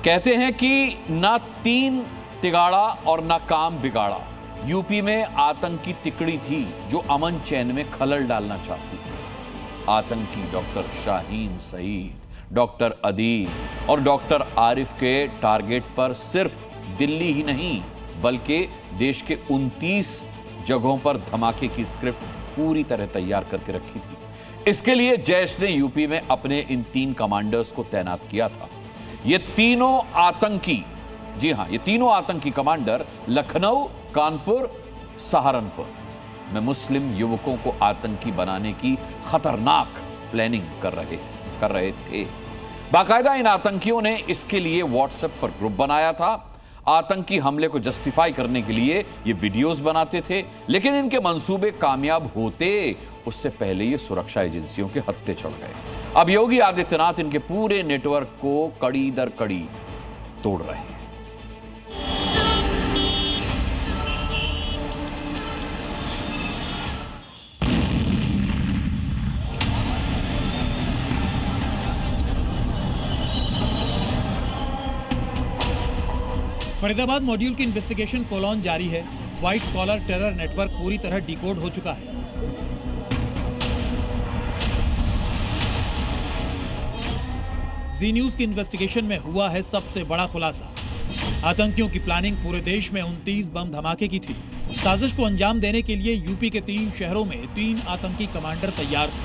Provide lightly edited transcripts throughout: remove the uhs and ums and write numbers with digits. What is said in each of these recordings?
कहते हैं कि ना तीन तिगाड़ा और ना काम बिगाड़ा। यूपी में आतंकी तिकड़ी थी जो अमन चैन में खलल डालना चाहती थी। आतंकी डॉक्टर शाहीन सईद, डॉक्टर अदील और डॉक्टर आरिफ के टारगेट पर सिर्फ दिल्ली ही नहीं बल्कि देश के 29 जगहों पर धमाके की स्क्रिप्ट पूरी तरह तैयार करके रखी थी। इसके लिए जैश ने यूपी में अपने इन 3 कमांडर्स को तैनात किया था। ये तीनों आतंकी, जी हां, ये तीनों आतंकी कमांडर लखनऊ, कानपुर, सहारनपुर में मुस्लिम युवकों को आतंकी बनाने की खतरनाक प्लानिंग कर रहे थे। बाकायदा इन आतंकियों ने इसके लिए व्हाट्सएप पर ग्रुप बनाया था। आतंकी हमले को जस्टिफाई करने के लिए ये वीडियोस बनाते थे, लेकिन इनके मंसूबे कामयाब होते उससे पहले ये सुरक्षा एजेंसियों के हत्थे चढ़ गए। अब योगी आदित्यनाथ इनके पूरे नेटवर्क को कड़ी दर कड़ी तोड़ रहे हैं। फरीदाबाद मॉड्यूल की इन्वेस्टिगेशन फॉल ऑन जारी है। व्हाइट कॉलर टेरर नेटवर्क पूरी तरह डिकोड हो चुका है। जी न्यूज की इन्वेस्टिगेशन में हुआ है सबसे बड़ा खुलासा। आतंकियों की प्लानिंग पूरे देश में 29 बम धमाके की थी। साजिश को अंजाम देने के लिए यूपी के 3 शहरों में 3 आतंकी कमांडर तैयार थे।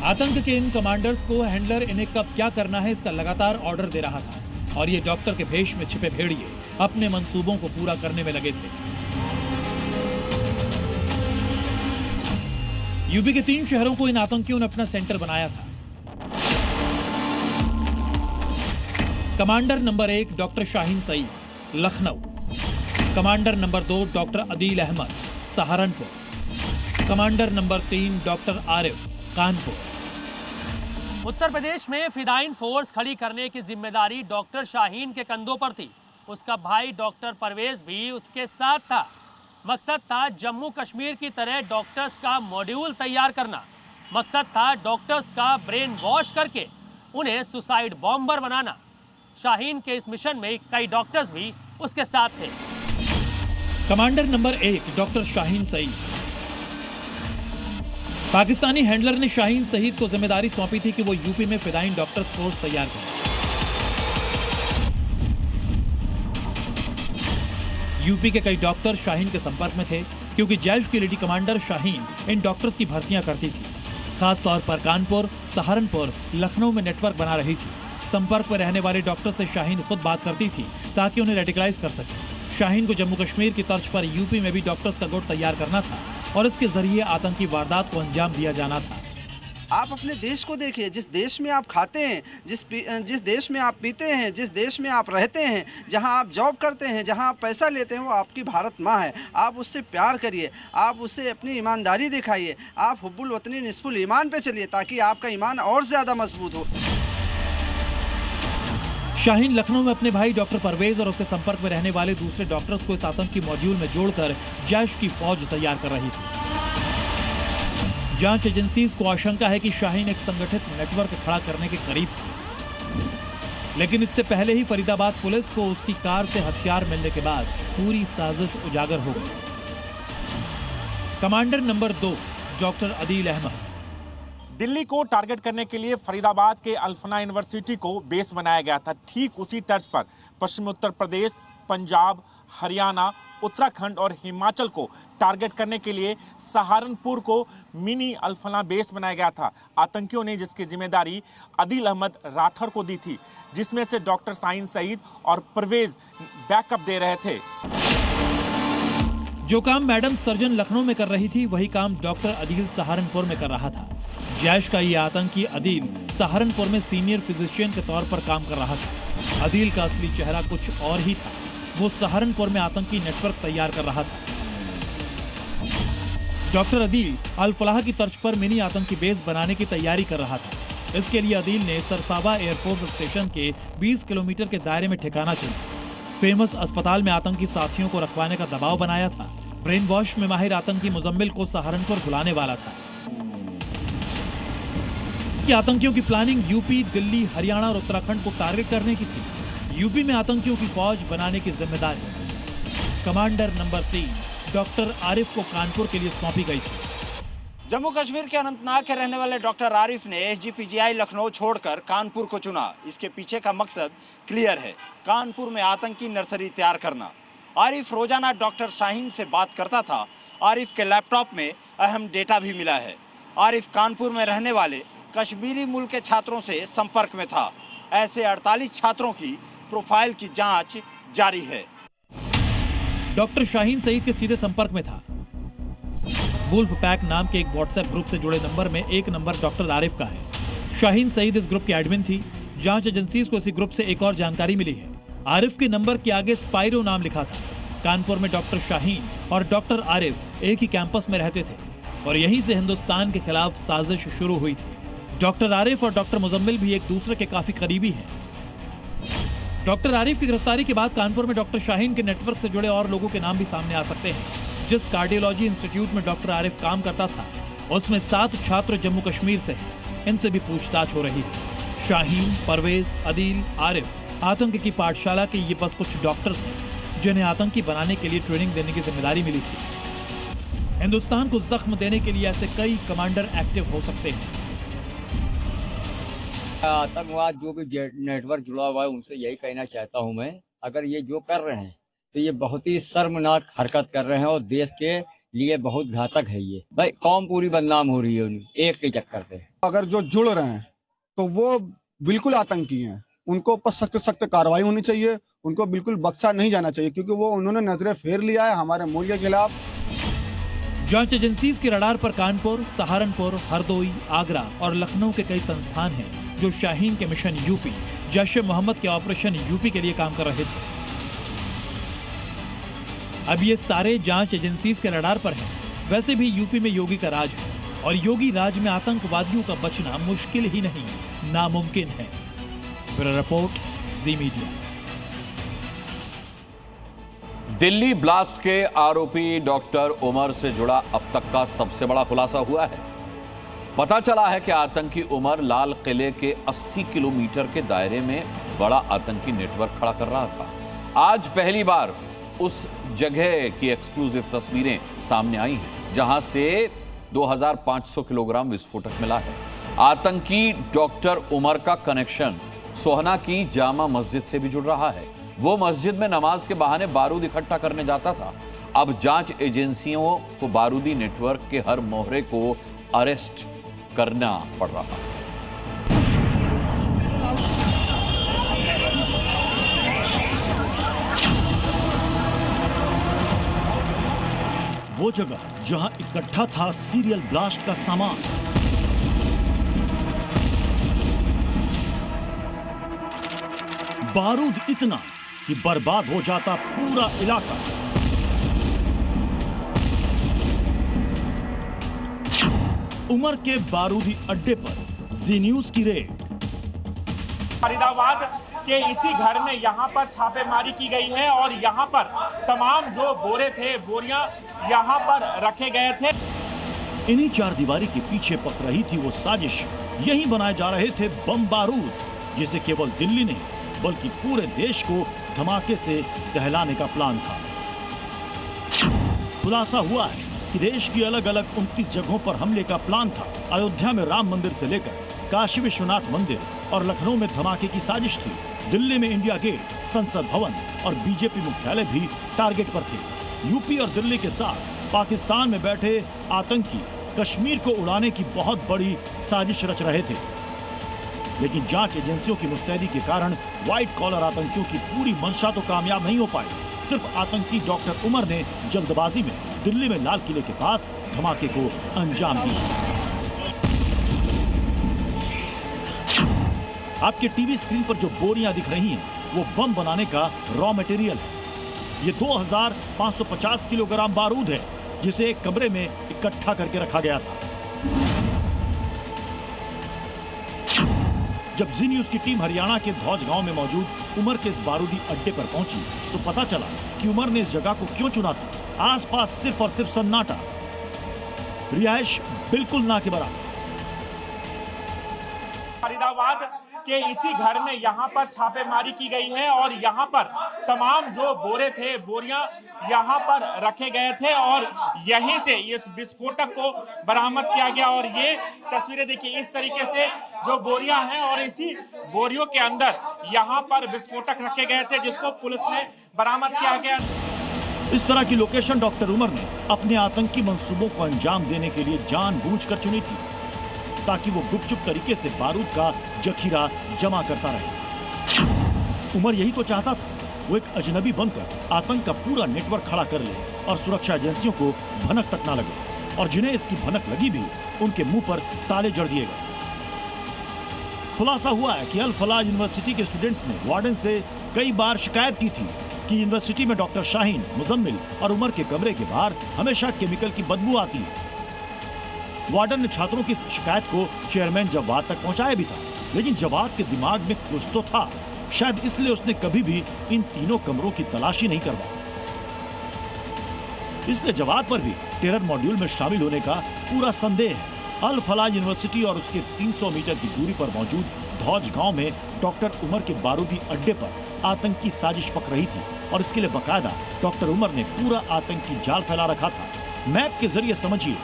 आतंक के इन कमांडर्स को हैंडलर इन्हें कब क्या करना है इसका लगातार ऑर्डर दे रहा था और ये डॉक्टर के भेष में छिपे भेड़िए अपने मंसूबों को पूरा करने में लगे थे। यूपी के 3 शहरों को इन आतंकियों ने अपना सेंटर बनाया था। Commander number 1 doctor Shaheen Saeed, Lucknow. Commander number 2 doctor Adeel Ahmad, Saharanpur. Commander number 3 doctor Arif, Kanpur. Uttar Pradesh में फिदाइन फोर्स खड़ी करने की जिम्मेदारी डॉक्टर शाहीन के कंधों पर थी। उसका भाई डॉक्टर परवेज भी उसके साथ था। मकसद था जम्मू कश्मीर की तरह डॉक्टर्स का मॉड्यूल तैयार करना। मकसद था डॉक्टर्स का ब्रेन वॉश करके उन्हें सुसाइड बॉम्बर बनाना। शाहीन के इस मिशन में कई डॉक्टर्स भी उसके साथ थे। Commander number 1 doctor Shaheen Saeed. Pakistani handler ने शाहीन सईद को जिम्मेदारी सौंपी थी कि वो यूपी में फिदाइन डॉक्टर्स फोर्स तैयार करें। यूपी के कई डॉक्टर शाहीन के संपर्क में थे क्योंकि जैश की लेडी कमांडर शाहीन इन डॉक्टर्स की भर्तियां करती थी। खासतौर पर कानपुर, सहारनपुर, लखनऊ में नेटवर्क बना रही थी। संपर्क में रहने वाले डॉक्टर से शाहीन खुद बात करती थी ताकि उन्हें रेडिकलाइज कर सके। शाहीन को जम्मू कश्मीर की तर्ज पर यूपी में भी डॉक्टर्स का गुट तैयार करना था और इसके जरिए आतंकी वारदात को अंजाम दिया जाना था। आप अपने देश को देखिए, जिस देश में आप खाते हैं, जिस देश में आप पीते हैं, जिस देश में आप रहते हैं, जहां आप जॉब करते हैं, जहां आप पैसा लेते हैं, वो आपकी भारत माँ है। आप उससे प्यार करिए, आप उससे अपनी ईमानदारी दिखाइए, आप हुब्बुल वतनी निस्फुल ईमान पे चलिए ताकि आपका ईमान और ज़्यादा मजबूत हो। शाहीन लखनऊ में अपने भाई डॉक्टर परवेज और उसके संपर्क में रहने वाले दूसरे डॉक्टर्स को इस आतंकी मॉड्यूल में जोड़कर जैश की फौज तैयार कर रही थी। जांच एजेंसीज को आशंका है कि शाहीन एक संगठित नेटवर्क खड़ा करने के करीब थी, लेकिन इससे पहले ही फरीदाबाद पुलिस को उसकी कार से हथियार मिलने के बाद पूरी साजिश उजागर हो गई। Commander number 2 doctor Adeel Ahmed. Delhi को टारगेट करने के लिए फरीदाबाद के अल्फना यूनिवर्सिटी को बेस बनाया गया था। ठीक उसी तर्ज पर पश्चिमी उत्तर प्रदेश, पंजाब, हरियाणा, उत्तराखंड और हिमाचल को टारगेट करने के लिए सहारनपुर को मिनी अल्फना बेस बनाया गया था। आतंकियों ने जिसकी जिम्मेदारी अदील अहमद राठौर को दी थी, जिसमें से डॉक्टर शाहीन सईद और परवेज बैकअप दे रहे थे। जो काम मैडम सर्जन लखनऊ में कर रही थी वही काम डॉक्टर अदील सहारनपुर में कर रहा था। जैश का ये आतंकी अदील सहारनपुर में सीनियर फिजिशियन के तौर पर काम कर रहा था। अदील का असली चेहरा कुछ और ही था। वो सहारनपुर में आतंकी नेटवर्क तैयार कर रहा था। डॉक्टर अदील अल-फलाह की तर्ज पर मिनी आतंकी बेस बनाने की तैयारी कर रहा था। इसके लिए अदील ने सरसावा एयरफोर्स स्टेशन के 20 किलोमीटर के दायरे में ठिकाना चुना। फेमस अस्पताल में आतंकी साथियों को रखवाने का दबाव बनाया था। ब्रेन वॉश में माहिर आतंकी मुजम्मिल को सहारनपुर बुलाने वाला था। जबकि आतंकियों की प्लानिंग यूपी, दिल्ली, हरियाणा और उत्तराखंड को टारगेट करने की थी। यूपी में आतंकियों की फौज बनाने की जिम्मेदारी कमांडर नंबर 3 डॉक्टर आरिफ को कानपुर के लिए सौंपी गई थी। जम्मू कश्मीर के अनंतनाग के रहने वाले डॉक्टर आरिफ ने एसजीपीजीआई लखनऊ छोड़कर कानपुर को चुना। इसके पीछे का मकसद क्लियर है, कानपुर में आतंकी नर्सरी तैयार करना। आरिफ रोजाना डॉक्टर शाहीन से बात करता था। आरिफ के लैपटॉप में अहम डेटा भी मिला है। आरिफ कानपुर में रहने वाले कश्मीरी मूल के छात्रों से संपर्क में था। ऐसे 48 छात्रों की प्रोफाइल की जांच जारी है। डॉक्टर शाहीन सईद के सीधे संपर्क में था। वुल्फ पैक नाम के एक व्हाट्सएप ग्रुप से जुड़े नंबर में एक नंबर डॉक्टर आरिफ का है। शाहीन सईद इस ग्रुप की एडमिन थी। जांच एजेंसीज को इसी ग्रुप से एक और जानकारी मिली है। आरिफ के नंबर के आगे स्पाइरो नाम लिखा था। कानपुर में डॉक्टर शाहीन और डॉक्टर आरिफ एक ही कैंपस में रहते थे और यहीं से हिंदुस्तान के खिलाफ साजिश शुरू हुई थी। डॉक्टर आरिफ और डॉक्टर मुजम्मिल भी एक दूसरे के काफी करीबी हैं। डॉक्टर आरिफ की गिरफ्तारी के बाद कानपुर में डॉक्टर शाहीन के नेटवर्क से जुड़े और लोगों के नाम भी सामने आ सकते हैं। जिस कार्डियोलॉजी इंस्टीट्यूट में डॉक्टर आरिफ काम करता था, उसमें 7 छात्र जम्मू कश्मीर से हैं। इनसे भी पूछताछ हो रही है। शाहीन, परवेज, अदील, आरिफ आतंक की पाठशाला के ये बस कुछ डॉक्टर्स हैं जिन्हें आतंकी बनाने के लिए ट्रेनिंग देने की जिम्मेदारी मिली थी। हिंदुस्तान को जख्म देने के लिए ऐसे कई कमांडर एक्टिव हो सकते हैं। आतंकवाद जो भी नेटवर्क जुड़ा हुआ है उनसे यही कहना चाहता हूं मैं, अगर ये जो कर रहे हैं तो ये बहुत ही शर्मनाक हरकत कर रहे हैं और देश के लिए बहुत घातक है। ये भाई कौम पूरी बदनाम हो रही है उन्हें एक के चक्कर से। अगर जो जुड़ रहे हैं तो वो बिल्कुल आतंकी हैं। उनको ऊपर सख्त सख्त कार्रवाई होनी चाहिए। उनको बिल्कुल बख्शा नहीं जाना चाहिए क्योंकि वो उन्होंने नजरें फेर लिया है हमारे मूल्य के खिलाफ। जांच एजेंसीज के रडार पर कानपुर, सहारनपुर, हरदोई, आगरा और लखनऊ के कई संस्थान हैं जो शाहीन के मिशन यूपी, जैश-ए-मोहम्मद के ऑपरेशन यूपी के लिए काम कर रहे थे। अब ये सारे जांच एजेंसीज के रडार पर हैं। वैसे भी यूपी में योगी का राज है और योगी राज में आतंकवादियों का बचना मुश्किल ही नहीं, नामुमकिन है। Bureau report, Zee media. Delhi blast के आरोपी डॉक्टर उमर से जुड़ा अब तक का सबसे बड़ा खुलासा हुआ है। पता चला है कि आतंकी उमर लाल किले के 80 किलोमीटर के दायरे में बड़ा आतंकी नेटवर्क खड़ा कर रहा था। आज पहली बार उस जगह की एक्सक्लूसिव तस्वीरें सामने आई हैं जहां से 2500 किलोग्राम विस्फोटक मिला है। आतंकी डॉक्टर उमर का कनेक्शन सोहना की जामा मस्जिद से भी जुड़ रहा है। वो मस्जिद में नमाज के बहाने बारूद इकट्ठा करने जाता था। अब जांच एजेंसियों को बारूदी नेटवर्क के हर मोहरे को अरेस्ट करना पड़ रहा है। वो जगह जहां इकट्ठा था सीरियल ब्लास्ट का सामान, बारूद इतना कि बर्बाद हो जाता पूरा इलाका। उमर के बारूदी अड्डे पर जी न्यूज की रेड। फरीदाबाद के इसी घर में यहाँ पर छापेमारी की गई है और यहाँ पर तमाम जो बोरे थे, बोरियां यहाँ पर रखे गए थे। इन्हीं चार दीवारी के पीछे पक रही थी वो साजिश। यहीं बनाए जा रहे थे बम बारूद, जिसे केवल दिल्ली नहीं बल्कि पूरे देश को धमाके से दहलाने का प्लान था। खुलासा हुआ है कि देश की अलग अलग 29 जगहों पर हमले का प्लान था। अयोध्या में राम मंदिर से लेकर काशी विश्वनाथ मंदिर और लखनऊ में धमाके की साजिश थी। दिल्ली में इंडिया गेट, संसद भवन और बीजेपी मुख्यालय भी टारगेट पर थे। यूपी और दिल्ली के साथ पाकिस्तान में बैठे आतंकी कश्मीर को उड़ाने की बहुत बड़ी साजिश रच रहे थे। लेकिन जांच एजेंसियों की मुस्तैदी के कारण व्हाइट कॉलर आतंकियों की पूरी मंशा तो कामयाब नहीं हो पाई। सिर्फ आतंकी डॉक्टर उमर ने जल्दबाजी में दिल्ली में लाल किले के पास धमाके को अंजाम दिया। आपके टीवी स्क्रीन पर जो बोरियां दिख रही हैं, वो बम बनाने का रॉ मटेरियल है। ये 2550 किलोग्राम बारूद है, जिसे एक कमरे में इकट्ठा करके रखा गया था। जब जी न्यूज की टीम हरियाणा के धौज गांव में मौजूद उमर के इस बारूदी अड्डे पर पहुंची तो पता चला कि उमर ने इस जगह को क्यों चुना था। आसपास सिर्फ और सिर्फ सन्नाटा, रिहाइश बिल्कुल ना के बराबर। फरीदाबाद के इसी घर में यहाँ पर छापेमारी की गई है और यहाँ पर तमाम जो बोरे थे, बोरियां यहाँ पर रखे गए थे और यहीं से इस विस्फोटक को बरामद किया गया। और ये तस्वीरें देखिए, इस तरीके से जो बोरियां हैं और इसी बोरियों के अंदर यहाँ पर विस्फोटक रखे गए थे जिसको पुलिस ने बरामद किया गया। इस तरह की लोकेशन डॉक्टर उमर ने अपने आतंकी मंसूबों को अंजाम देने के लिए जानबूझकर चुनी थी, ताकि वो गुपचुप तरीके से बारूद का जखीरा जमा करता रहे। उमर यही तो चाहता था, वो एक अजनबी बनकर आतंक का पूरा नेटवर्क खड़ा कर ले और सुरक्षा एजेंसियों को भनक तक ना लगे, और जिन्हें इसकी भनक लगी भी उनके मुंह पर ताले जड़ दिए गए। खुलासा हुआ है कि अल फलाह यूनिवर्सिटी के स्टूडेंट्स ने वार्डन से कई बार शिकायत की थी कि यूनिवर्सिटी में डॉक्टर शाहीन, मुजम्मिल और उमर के कमरे के बाहर हमेशा केमिकल की बदबू आती है। वार्डन ने छात्रों की शिकायत को चेयरमैन जवाद तक पहुंचाया भी था, लेकिन जवाद के दिमाग में कुछ तो था, शायद इसलिए उसने कभी भी इन तीनों कमरों की तलाशी नहीं करवाई। इसलिए जवाद पर भी टेरर मॉड्यूल में शामिल होने का पूरा संदेह है। अल फलाह यूनिवर्सिटी और उसके 300 मीटर की दूरी पर मौजूद धौज गांव में डॉक्टर उमर के बारूदी अड्डे पर आतंकी साजिश पक रही थी और इसके लिए बकायदा डॉक्टर उमर ने पूरा आतंकी जाल फैला रखा था। मैप के जरिए समझिए,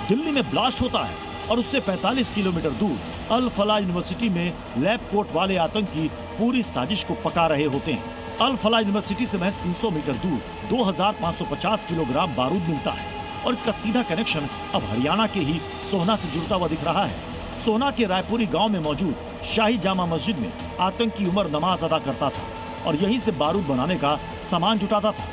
दिल्ली में ब्लास्ट होता है और उससे 45 किलोमीटर दूर अल फलाह यूनिवर्सिटी में लैब कोट वाले आतंकी पूरी साजिश को पका रहे होते हैं। अल फलाह यूनिवर्सिटी से महज 300 मीटर दूर 2550 किलोग्राम बारूद मिलता है और इसका सीधा कनेक्शन अब हरियाणा के ही सोहना से जुड़ता हुआ दिख रहा है। सोहना के रायपुरी गांव में मौजूद शाही जामा मस्जिद में आतंकी उमर नमाज अदा करता था और यहीं से बारूद बनाने का सामान जुटाता था।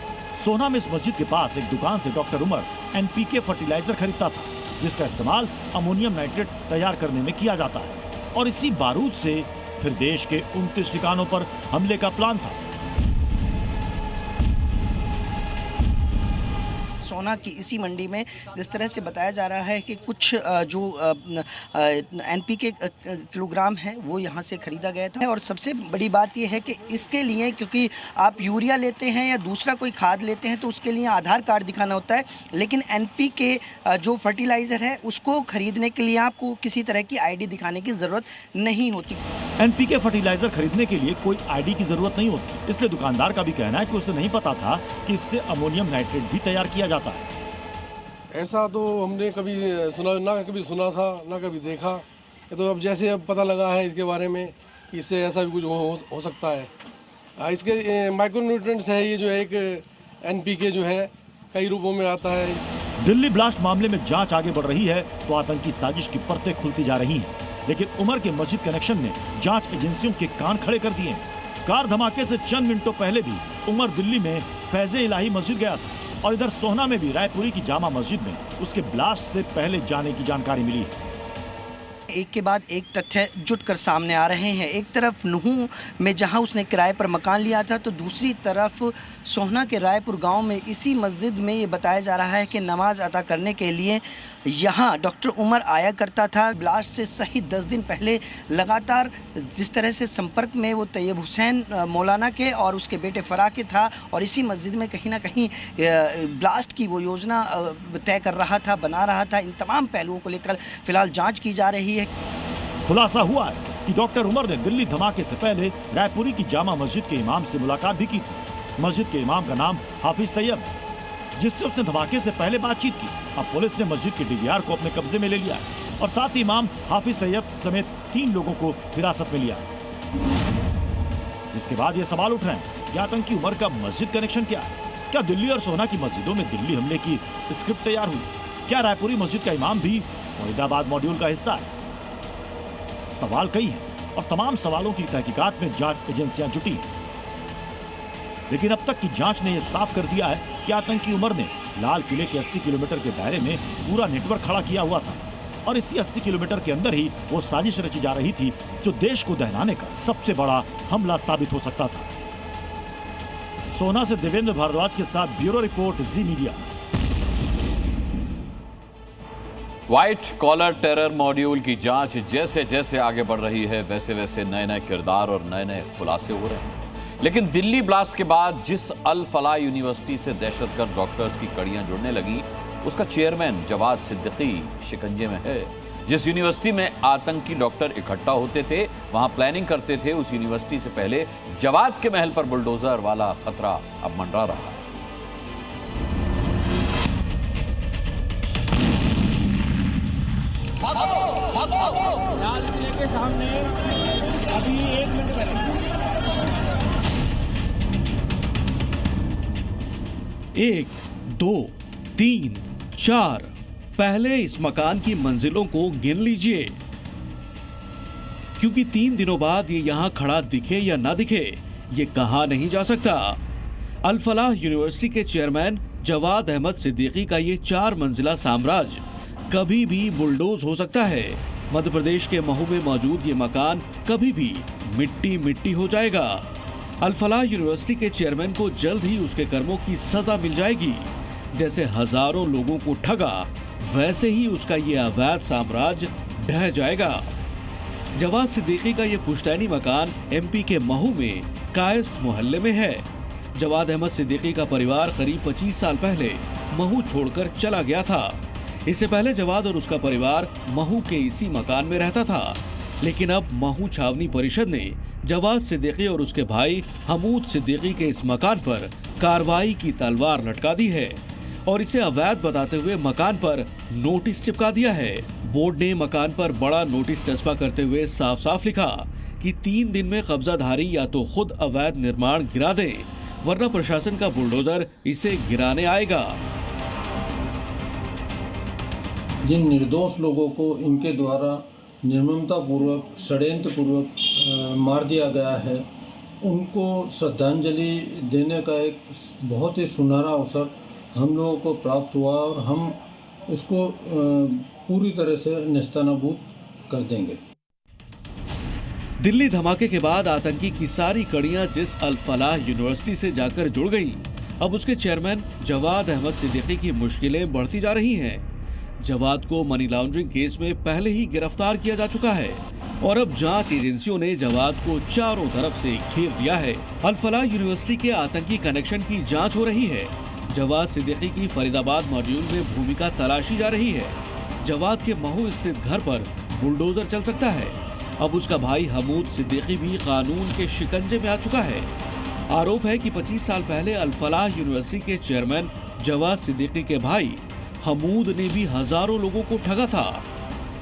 सोहना में इस मस्जिद के पास एक दुकान से डॉक्टर उमर NPK फर्टिलाइजर खरीदता था, जिसका इस्तेमाल अमोनियम नाइट्रेट तैयार करने में किया जाता है, और इसी बारूद से फिर देश के 29 ठिकानों पर हमले का प्लान था। सोना की इसी मंडी में जिस तरह से बताया जा रहा है कि कुछ जो NPK किलोग्राम है वो यहाँ से खरीदा गया था। और सबसे बड़ी बात ये है कि इसके लिए, क्योंकि आप यूरिया लेते हैं या दूसरा कोई खाद लेते हैं तो उसके लिए आधार कार्ड दिखाना होता है, लेकिन NPK जो फर्टिलाइज़र है उसको खरीदने के लिए आपको किसी तरह की ID दिखाने की ज़रूरत नहीं होती। NPK फर्टिलाइजर खरीदने के लिए कोई ID की ज़रूरत नहीं होती, इसलिए दुकानदार का भी कहना है कि उसे नहीं पता था कि इससे अमोनियम नाइट्रेट भी तैयार किया जाता है। ऐसा तो हमने कभी कभी सुना था, ना कभी देखा। ये तो अब जैसे अब पता लगा है इसके बारे में, इससे ऐसा भी कुछ हो सकता है। इसके माइक्रोन्यूट्रिएंट्स है, ये जो है एक NPK जो है कई रूपों में आता है। दिल्ली ब्लास्ट मामले में जांच आगे बढ़ रही है तो आतंकी साजिश की परतें खुलती जा रही हैं, लेकिन उमर के मस्जिद कनेक्शन ने जांच एजेंसियों के कान खड़े कर दिए हैं। कार धमाके से चंद मिनटों पहले भी उमर दिल्ली में फैज़े इलाही मस्जिद गया था और इधर सोहना में भी रायपुरी की जामा मस्जिद में उसके ब्लास्ट से पहले जाने की जानकारी मिली है। एक के बाद एक तथ्य जुटकर सामने आ रहे हैं। एक तरफ नुहू में जहां उसने किराए पर मकान लिया था, तो दूसरी तरफ सोहना के रायपुर गांव में इसी मस्जिद में ये बताया जा रहा है कि नमाज अदा करने के लिए यहां डॉक्टर उमर आया करता था। ब्लास्ट से सही 10 दिन पहले लगातार जिस तरह से संपर्क में वो तैयब हुसैन मौलाना के और उसके बेटे फराह के था और इसी मस्जिद में कहीं ना कहीं ब्लास्ट की वो योजना तय कर रहा था, बना रहा था। इन तमाम पहलुओं को लेकर फिलहाल जाँच की जा रही है। खुलासा हुआ है कि डॉक्टर उमर ने दिल्ली धमाके से पहले रायपुरी की जामा मस्जिद के इमाम से मुलाकात भी की थी। मस्जिद के इमाम का नाम हाफिज तैयब है, जिससे उसने धमाके से पहले बातचीत की। अब पुलिस ने मस्जिद के DVR को अपने कब्जे में ले लिया है और साथ ही इमाम हाफिज तैयब समेत 3 लोगों को हिरासत में लिया है। इसके बाद ये सवाल उठ रहे हैं कि आतंकी उमर का मस्जिद कनेक्शन क्या है? क्या दिल्ली और सोहना की मस्जिदों में दिल्ली हमले की स्क्रिप्ट तैयार हुई? क्या रायपुरी मस्जिद का इमाम भी फरीदाबाद मॉड्यूल का हिस्सा है? सवाल कई हैं और तमाम सवालों की तहकीकात में जांच एजेंसियां जुटी हैं, लेकिन अब तक की जांच ने यह साफ कर दिया है कि आतंकी उमर ने लाल किले के 80 किलोमीटर के दायरे में पूरा नेटवर्क खड़ा किया हुआ था और इसी 80 किलोमीटर के अंदर ही वो साजिश रची जा रही थी जो देश को दहलाने का सबसे बड़ा हमला साबित हो सकता था। सोहना से देवेंद्र भारद्वाज के साथ bureau report, Zee media. White collar terror module की जांच जैसे जैसे आगे बढ़ रही है, वैसे वैसे नए नए किरदार और नए नए खुलासे हो रहे हैं। लेकिन दिल्ली ब्लास्ट के बाद जिस अल फलाह यूनिवर्सिटी से दहशतगर्द डॉक्टर्स की कड़ियां जुड़ने लगी, उसका चेयरमैन जवाद सिद्दीकी शिकंजे में है। जिस यूनिवर्सिटी में आतंकी डॉक्टर इकट्ठा होते थे, वहां प्लानिंग करते थे, उस यूनिवर्सिटी से पहले जवाद के महल पर बुलडोजर वाला खतरा अब मंडरा रहा है। के सामने अभी 1 मिनट पहले 1, 2, 3, 4 पहले इस मकान की मंजिलों को गिन लीजिए, क्योंकि 3 दिनों बाद ये यहां खड़ा दिखे या ना दिखे, ये कहा नहीं जा सकता। अल फलाह यूनिवर्सिटी के चेयरमैन जवाद अहमद सिद्दीकी का ये 4 मंजिला साम्राज्य कभी भी बुलडोज हो सकता है। मध्य प्रदेश के महू में मौजूद ये मकान कभी भी मिट्टी मिट्टी हो जाएगा। अल फलाह यूनिवर्सिटी के चेयरमैन को जल्द ही उसके कर्मों की सजा मिल जाएगी। जैसे हजारों लोगों को ठगा, वैसे ही उसका ये अवैध साम्राज्य ढह जाएगा। जवाद सिद्दीकी का ये पुश्तैनी मकान एमपी के महू में कायस्थ मोहल्ले में है। जवाद अहमद सिद्दीकी का परिवार करीब 25 साल पहले महू छोड़कर चला गया था। इससे पहले जवाद और उसका परिवार महू के इसी मकान में रहता था, लेकिन अब महू छावनी परिषद ने जवाद सिद्दीकी और उसके भाई हमूद सिद्दीकी के इस मकान पर कार्रवाई की तलवार लटका दी है और इसे अवैध बताते हुए मकान पर नोटिस चिपका दिया है। बोर्ड ने मकान पर बड़ा नोटिस चस्पा करते हुए साफ साफ लिखा कि 3 दिन में कब्जाधारी या तो खुद अवैध निर्माण गिरा दे, वरना प्रशासन का बुलडोजर इसे गिराने आएगा। जिन निर्दोष लोगों को इनके द्वारा निर्ममतापूर्वक, षड्यंत्रपूर्वक मार दिया गया है, उनको श्रद्धांजलि देने का एक बहुत ही सुनहरा अवसर हम लोगों को प्राप्त हुआ और हम उसको पूरी तरह से नेस्तनाबूद कर देंगे। दिल्ली धमाके के बाद आतंकी की सारी कड़ियां जिस अल फलाह यूनिवर्सिटी से जाकर जुड़ गईं, अब उसके चेयरमैन जवाद अहमद सिद्दीकी की मुश्किलें बढ़ती जा रही हैं। जवाद को मनी लॉन्ड्रिंग केस में पहले ही गिरफ्तार किया जा चुका है और अब जांच एजेंसियों ने जवाद को चारों तरफ से घेर दिया है। अल फलाह यूनिवर्सिटी के आतंकी कनेक्शन की जांच हो रही है। जवाद सिद्दीकी की फरीदाबाद मॉड्यूल में भूमिका तलाशी जा रही है। जवाद के महू स्थित घर पर बुलडोजर चल सकता है। अब उसका भाई हमूद सिद्दीकी भी कानून के शिकंजे में आ चुका है। आरोप है कि 25 साल पहले अल फलाह यूनिवर्सिटी के चेयरमैन जवाद सिद्दीकी के भाई हमूद ने भी हजारों लोगों को ठगा था।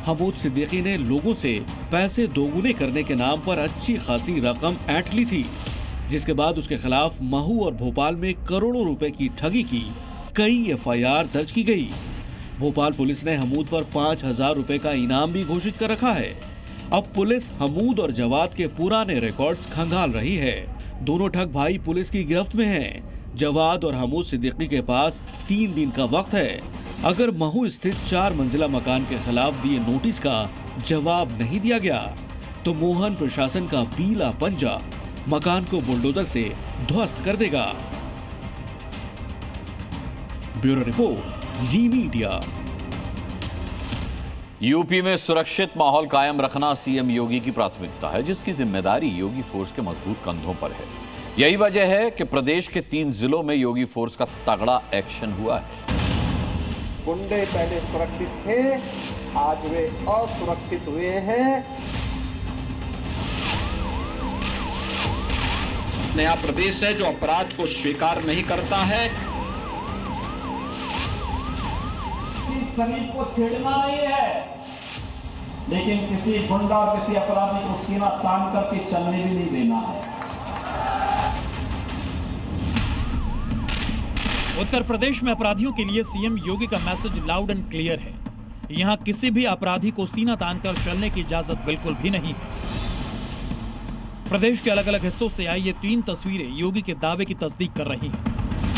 हमूद सिद्दीकी ने लोगों से पैसे दोगुने करने के नाम पर अच्छी खासी रकम ऐंठ ली थी, जिसके बाद उसके खिलाफ महू और भोपाल में करोड़ों रुपए की ठगी की कई एफआईआर दर्ज की गई। भोपाल पुलिस ने हमूद पर 5,000 रुपए का इनाम भी घोषित कर रखा है। अब पुलिस हमूद और जवाद के पुराने रिकॉर्ड्स खंगाल रही है। दोनों ठग भाई पुलिस की गिरफ्त में हैं। जवाद और हमूद सिद्दीकी के पास 3 दिन का वक्त है। अगर महू स्थित 4 मंजिला मकान के खिलाफ दिए नोटिस का जवाब नहीं दिया गया, तो मोहन प्रशासन का पीला पंजा मकान को बुलडोजर से ध्वस्त कर देगा। Bureau report, Zee media. UP में सुरक्षित माहौल कायम रखना सीएम योगी की प्राथमिकता है, जिसकी जिम्मेदारी योगी फोर्स के मजबूत कंधों पर है। यही वजह है कि प्रदेश के 3 जिलों में योगी फोर्स का तगड़ा एक्शन हुआ है। गुंडे पहले सुरक्षित थे, आज वे असुरक्षित हुए हैं। नया प्रदेश है जो अपराध को स्वीकार नहीं करता है। शरीर को छेड़ना नहीं है, लेकिन किसी गुंडा और किसी अपराधी को सीना तान करके चलने भी नहीं देना है। उत्तर प्रदेश में अपराधियों के लिए सीएम योगी का मैसेज लाउड एंड क्लियर है। यहां किसी भी अपराधी को सीना तानकर चलने की इजाजत बिल्कुल भी नहीं है। प्रदेश के अलग अलग हिस्सों से आई ये 3 तस्वीरें योगी के दावे की तस्दीक कर रही हैं।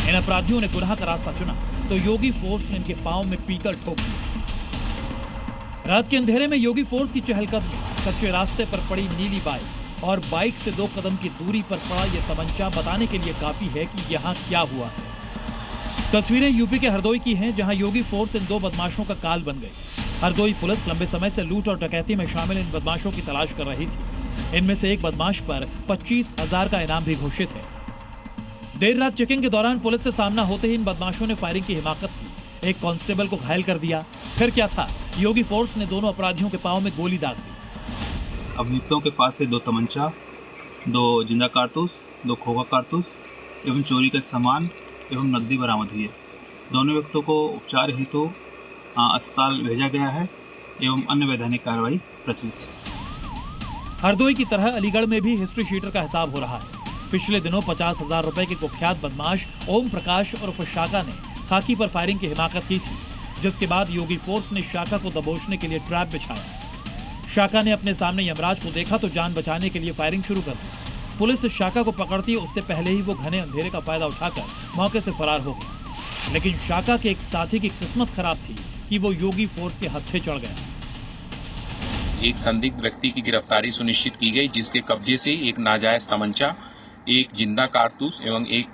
इन अपराधियों ने गुनाह का रास्ता चुना तो योगी फोर्स ने इनके पांव में पीतल ठोक दिया। रात के अंधेरे में योगी फोर्स की चहलकदमी, कच्चे रास्ते पर पड़ी नीली बाइक और बाइक से 2 कदम की दूरी पर पड़ा ये तमंचा बताने के लिए काफी है कि यहाँ क्या हुआ है। तस्वीरें यूपी के हरदोई की हैं, जहां योगी फोर्स इन 2 बदमाशों का काल बन गई। हरदोई पुलिस लंबे समय से लूट और डकैती में शामिल इन बदमाशों की तलाश कर रही थी। इनमें से एक बदमाश पर 25,000 का इनाम भी घोषित है। देर रात चेकिंग के दौरान पुलिस से सामना होते ही इन बदमाशों ने फायरिंग की हिमाकत की। एक कांस्टेबल को घायल कर दिया। फिर क्या था, योगी फोर्स ने दोनों अपराधियों के पांव में गोली दाग दी। अभियुक्तों के पास से 2 तमंचा, 2 जिंदा कारतूस, 2 खोखा कारतूस एवं चोरी का सामान एवं नकदी बरामद हुई है। दोनों व्यक्तियों को उपचार हेतु अस्पताल भेजा गया है एवं अन्य वैधानिक कार्रवाई प्रचलित है। हरदोई की तरह अलीगढ़ में भी हिस्ट्री शीटर का हिसाब हो रहा है। पिछले दिनों 50,000 रुपए के कुख्यात बदमाश ओम प्रकाश उर्फ शाका ने खाकी पर फायरिंग की हिमाकत की थी, जिसके बाद योगी फोर्स ने शाका को दबोचने के लिए ट्रैप बिछाया। शाका ने अपने सामने यमराज को देखा तो जान बचाने के लिए फायरिंग शुरू कर दी। पुलिस शाका को पकड़ती उससे पहले ही वो घने अंधेरे का फायदा उठाकर मौके से फरार हो गया। लेकिन शाका के एक साथी की किस्मत खराब थी कि वो योगी फोर्स के हत्थे चढ़ गया। एक संदिग्ध व्यक्ति की गिरफ्तारी सुनिश्चित की गई, जिसके कब्जे से एक नाजायज तमंचा, एक जिंदा कारतूस एवं एक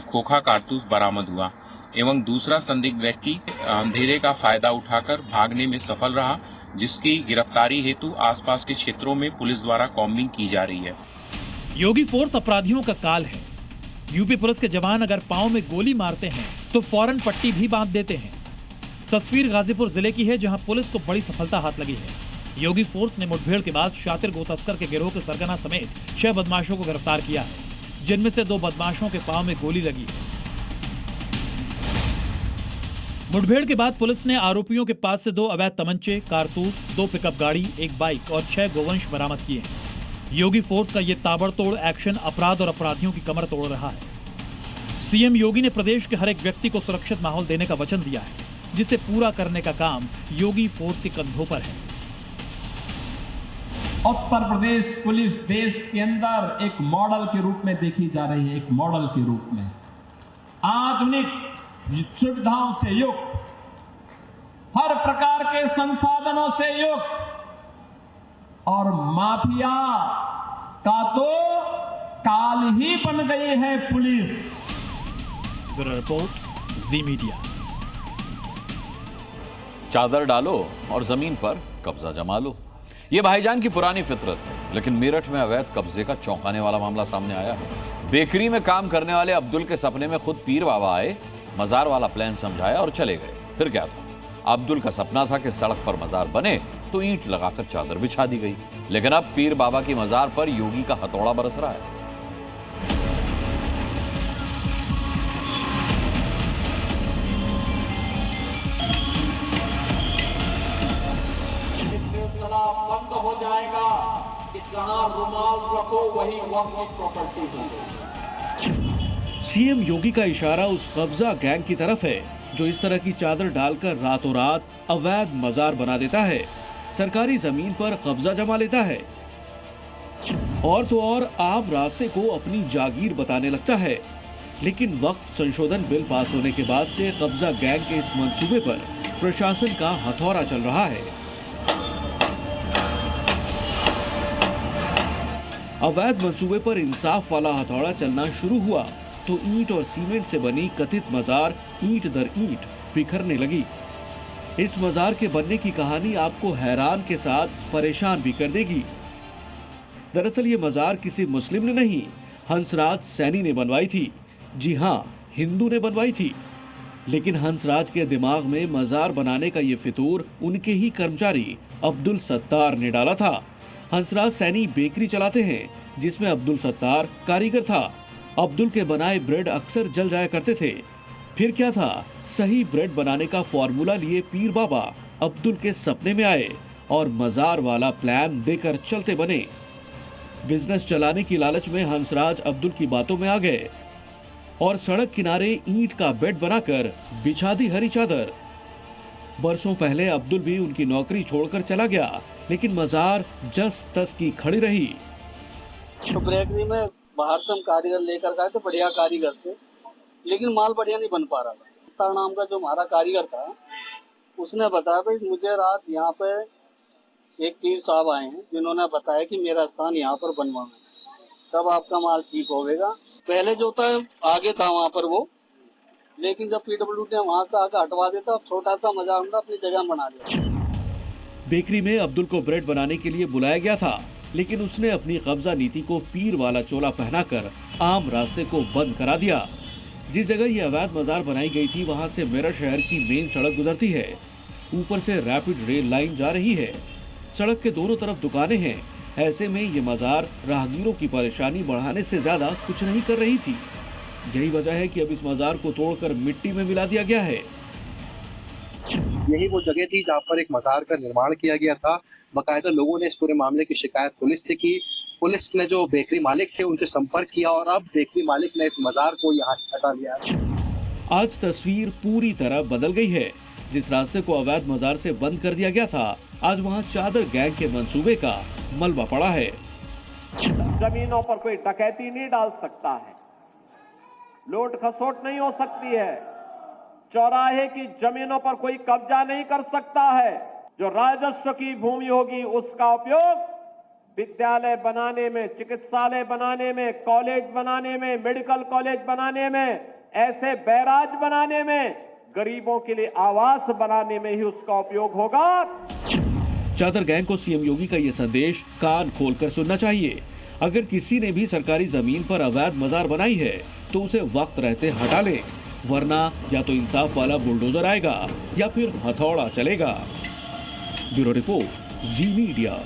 खोखा कारतूस बरामद हुआ एवं दूसरा संदिग्ध व्यक्ति अंधेरे का फायदा उठाकर भागने में सफल रहा, जिसकी गिरफ्तारी हेतु आसपास के क्षेत्रों में पुलिस द्वारा कॉम्बिंग की जा रही है। योगी फोर्स अपराधियों का काल है। यूपी पुलिस के जवान अगर पांव में गोली मारते हैं तो फौरन पट्टी भी बांध देते हैं। तस्वीर गाजीपुर जिले की है, जहां पुलिस को बड़ी सफलता हाथ लगी है। योगी फोर्स ने मुठभेड़ के बाद शातिर गोतस्कर के गिरोह के सरगना समेत 6 बदमाशों को गिरफ्तार किया है, जिनमें से 2 बदमाशों के पांव में गोली लगी है। मुठभेड़ के बाद पुलिस ने आरोपियों के पास से 2 अवैध तमंचे, कारतूस, 2 पिकअप गाड़ी, 1 बाइक और 6 गोवंश बरामद किए हैं। योगी फोर्स का ये ताबड़तोड़ एक्शन अपराध और अपराधियों की कमर तोड़ रहा है। सीएम योगी ने प्रदेश के हर एक व्यक्ति को सुरक्षित माहौल देने का वचन दिया है, जिसे पूरा करने का काम योगी फोर्स के कंधों पर है। उत्तर प्रदेश पुलिस देश के अंदर एक मॉडल के रूप में देखी जा रही है, एक मॉडल के रूप में आधुनिक सुविधाओं से युक्त, हर प्रकार के संसाधनों से युक्त, और माफिया का तो काल ही बन गई है police. Bureau report, Zee media. चादर डालो और जमीन पर कब्जा जमा लो, ये भाईजान की पुरानी फितरत है। लेकिन मेरठ में अवैध कब्जे का चौंकाने वाला मामला सामने आया है। बेकरी में काम करने वाले अब्दुल के सपने में खुद पीर बाबा आए, मजार वाला प्लान समझाया और चले गए। फिर क्या था, अब्दुल का सपना था कि सड़क पर मजार बने तो ईंट लगाकर चादर बिछा दी गई। लेकिन अब पीर बाबा की मजार पर योगी का हथौड़ा बरस रहा है। बंद हो जाएगा कि जहां रुमाल रखो वही वक्फ की प्रॉपर्टी हो। सीएम योगी का इशारा उस कब्जा गैंग की तरफ है जो इस तरह की चादर डालकर रातों रात अवैध मजार बना देता है, सरकारी जमीन पर कब्जा जमा लेता है और तो और आम रास्ते को अपनी जागीर बताने लगता है। लेकिन वक्फ संशोधन बिल पास होने के बाद से कब्जा गैंग के इस मंसूबे पर प्रशासन का हथौड़ा चल रहा है। अवैध मंसूबे पर इंसाफ वाला हथौड़ा चलना शुरू हुआ तो ईंट और सीमेंट से बनी कथित मजार ईंट दर ईंट बिखरने लगी। इस मजार के बनने की कहानी आपको हैरान के साथ परेशान भी कर देगी। दरअसल ये मजार किसी मुस्लिम ने नहीं, हंसराज सैनी ने बनवाई थी। जी हाँ, हिंदू ने बनवाई थी। लेकिन हंसराज के दिमाग में मजार बनाने का ये फितूर उनके ही कर्मचारी अब्दुल सत्तार ने डाला था। हंसराज सैनी बेकरी चलाते हैं, जिसमें अब्दुल सत्तार कारीगर था। अब्दुल के बनाए ब्रेड अक्सर जल जाया करते थे। फिर क्या था, सही ब्रेड बनाने का फॉर्मूला लिए पीर बाबा अब्दुल के सपने में आए और मजार वाला प्लान देकर चलते बने। बिजनेस चलाने की लालच में हंसराज अब्दुल की बातों में आ गए और सड़क किनारे ईंट का बेड बनाकर बिछा दी हरी चादर। बरसों पहले अब्दुल भी उनकी नौकरी छोड़कर चला गया, लेकिन मजार जस तस की खड़ी रही। तो बेकरी में बाहर से हम कारीगर लेकर गए थे, बढ़िया कारीगर थे, लेकिन माल बढ़िया नहीं बन पा रहा था। तार नाम का जो हमारा कारीगर था, उसने बताया भाई मुझे रात यहाँ पे एक पीर साहब आए हैं जिन्होंने बताया कि मेरा स्थान यहाँ पर बनवाना, तब आपका माल ठीक होगा। पहले जो था आगे था वहाँ पर वो, लेकिन जब पीडब्ल्यूडी ने वहाँ से आकर हटवा देता, छोटा सा मजार हमने अपनी जगह बना लिया। बेकरी में अब्दुल को ब्रेड बनाने के लिए बुलाया गया था, लेकिन उसने अपनी कब्जा नीति को पीर वाला चोला पहनाकर आम रास्ते को बंद करा दिया। जिस जगह ये अवैध बाजार बनाई गई थी वहां से मेरठ शहर की मेन सड़क गुजरती है। ऊपर से रैपिड रेल लाइन जा रही है। सड़क के दोनों तरफ दुकानें हैं। ऐसे में ये बाजार राहगीरों की परेशानी बढ़ाने से ज्यादा कुछ नहीं कर रही थी। यही वजह है कि अब इस बाजार को तोड़कर मिट्टी में मिला दिया गया है। यही वो जगह थी जहाँ पर एक मजार का निर्माण किया गया था। बाकायदा लोगों ने इस पूरे मामले की शिकायत पुलिस से की। पुलिस ने जो बेकरी मालिक थे उनसे संपर्क किया और अब बेकरी मालिक ने इस मजार को यहाँ से हटा लिया। आज तस्वीर पूरी तरह बदल गई है। जिस रास्ते को अवैध मजार से बंद कर दिया गया था, आज वहाँ चादर गैंग के मंसूबे का मलबा पड़ा है। जमीनों पर कोई डकैती नहीं डाल सकता है, लूट खसोट नहीं हो सकती है, चौराहे की जमीनों पर कोई कब्जा नहीं कर सकता है। जो राजस्व की भूमि होगी उसका उपयोग विद्यालय बनाने में, चिकित्सालय बनाने में, कॉलेज बनाने में, मेडिकल कॉलेज बनाने में, ऐसे बैराज बनाने में, गरीबों के लिए आवास बनाने में ही उसका उपयोग होगा। चादर गैंग को सीएम योगी का ये संदेश कान खोलकर सुनना चाहिए। अगर किसी ने भी सरकारी जमीन पर अवैध मजार बनाई है तो उसे वक्त रहते हटा ले, वरना या तो इंसाफ वाला बुलडोजर आएगा या फिर हथौड़ा चलेगा। Bureau report, Zee media.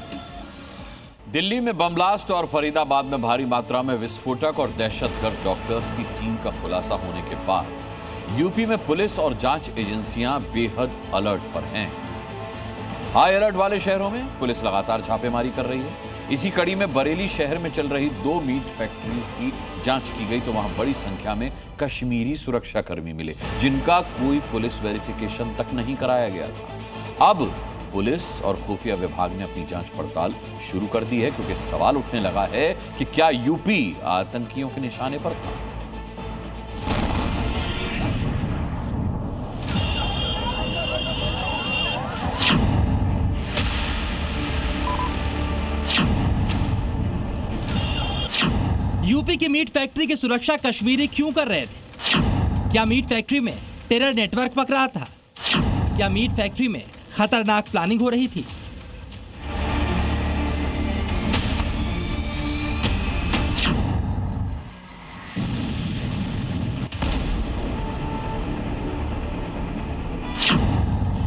Delhi में बम ब्लास्ट और फरीदाबाद में भारी मात्रा में विस्फोटक और दहशतगर्द डॉक्टर्स की टीम का खुलासा होने के बाद यूपी में पुलिस और जांच एजेंसियां बेहद अलर्ट पर हैं। हाई अलर्ट वाले शहरों में पुलिस लगातार छापेमारी कर रही है। इसी कड़ी में बरेली शहर में चल रही 2 मीट फैक्ट्रीज की जांच की गई तो वहां बड़ी संख्या में कश्मीरी सुरक्षाकर्मी मिले, जिनका कोई पुलिस वेरिफिकेशन तक नहीं कराया गया था। अब पुलिस और खुफिया विभाग ने अपनी जांच पड़ताल शुरू कर दी है, क्योंकि सवाल उठने लगा है कि क्या यूपी आतंकियों के निशाने पर था। यूपी की मीट फैक्ट्री की सुरक्षा कश्मीरी क्यों कर रहे थे? क्या मीट फैक्ट्री में टेरर नेटवर्क पक रहा था? क्या मीट फैक्ट्री में खतरनाक प्लानिंग हो रही थी?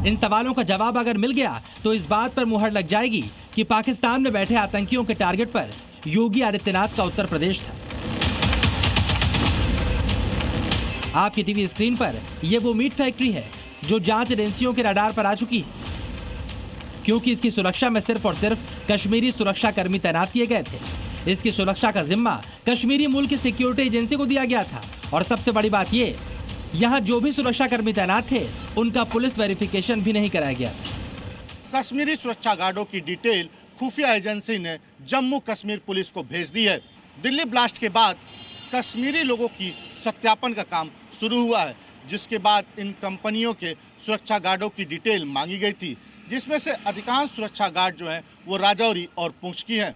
इन सवालों का जवाब अगर मिल गया तो इस बात पर मुहर लग जाएगी कि पाकिस्तान में बैठे आतंकियों के टारगेट पर योगी आदित्यनाथ का उत्तर प्रदेश था। आपकी टीवी स्क्रीन पर यह वो मीट फैक्ट्री है जो जांच एजेंसियों के रडार पर आ चुकी है, क्योंकि इसकी सुरक्षा में सिर्फ और सिर्फ कश्मीरी सुरक्षा कर्मी तैनात किए गए थे। इसकी सुरक्षा का जिम्मा कश्मीरी मूल की सिक्योरिटी एजेंसी को दिया गया था। और सबसे बड़ी बात ये, यहाँ जो भी सुरक्षा कर्मी तैनात थे उनका पुलिस वेरिफिकेशन भी नहीं कराया गया। कश्मीरी सुरक्षा गार्डों की डिटेल खुफिया एजेंसी ने जम्मू कश्मीर पुलिस को भेज दी है। दिल्ली ब्लास्ट के बाद कश्मीरी लोगों की सत्यापन का काम शुरू हुआ है, जिसके बाद इन कंपनियों के सुरक्षा गार्डों की डिटेल मांगी गई थी, जिसमें से अधिकांश सुरक्षा गार्ड जो हैं वो राजौरी और पुंछ की हैं।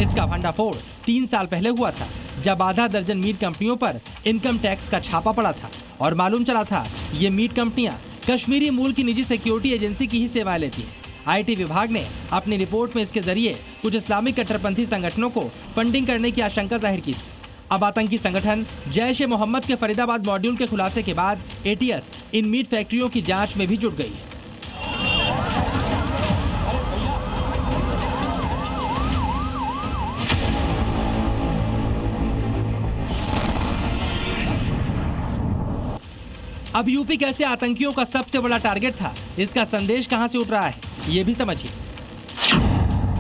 इसका भंडाफोड़ 3 साल पहले हुआ था, जब आधा दर्जन मीट कंपनियों पर इनकम टैक्स का छापा पड़ा था और मालूम चला था ये मीट कंपनियां कश्मीरी मूल की निजी सिक्योरिटी एजेंसी की ही सेवाएं लेती हैं। आईटी विभाग ने अपनी रिपोर्ट में इसके जरिए कुछ इस्लामिक कट्टरपंथी संगठनों को फंडिंग करने की आशंका जाहिर की थी। अब आतंकी संगठन जैश ए मोहम्मद के फरीदाबाद मॉड्यूल के खुलासे के बाद एटीएस इन मीट फैक्ट्रियों की जांच में भी जुट गई है। अब यूपी कैसे आतंकियों का सबसे बड़ा टारगेट था, इसका संदेश कहां से उठ रहा है, ये भी समझिए।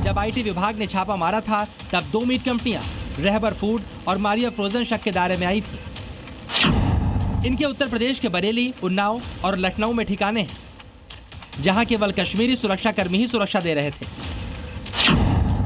जब आईटी विभाग ने छापा मारा था तब 2 मीट कंपनियां रहबर फूड और मारिया फ्रोजन शक के दायरे में आई थी। इनके उत्तर प्रदेश के बरेली, उन्नाव और लखनऊ में ठिकाने हैं, जहां केवल कश्मीरी सुरक्षा कर्मी ही सुरक्षा दे रहे थे।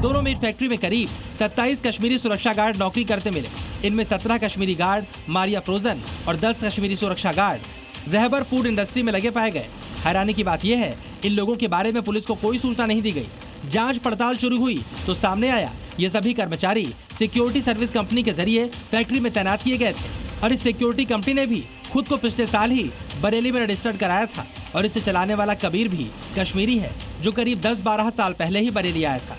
दोनों मीट फैक्ट्री में करीब 27 कश्मीरी सुरक्षा गार्ड नौकरी करते मिले। इनमें 17 कश्मीरी गार्ड मारिया फ्रोजन और 10 कश्मीरी सुरक्षा गार्ड रहबर फूड इंडस्ट्री में लगे पाए गए। हैरानी की बात यह है, इन लोगों के बारे में पुलिस को कोई सूचना नहीं दी गई। जांच पड़ताल शुरू हुई तो सामने आया ये सभी कर्मचारी सिक्योरिटी सर्विस कंपनी के जरिए फैक्ट्री में तैनात किए गए थे और इस सिक्योरिटी कंपनी ने भी खुद को पिछले साल ही बरेली में रजिस्टर्ड कराया था और इसे चलाने वाला कबीर भी कश्मीरी है, जो करीब 10-12 साल पहले ही बरेली आया था।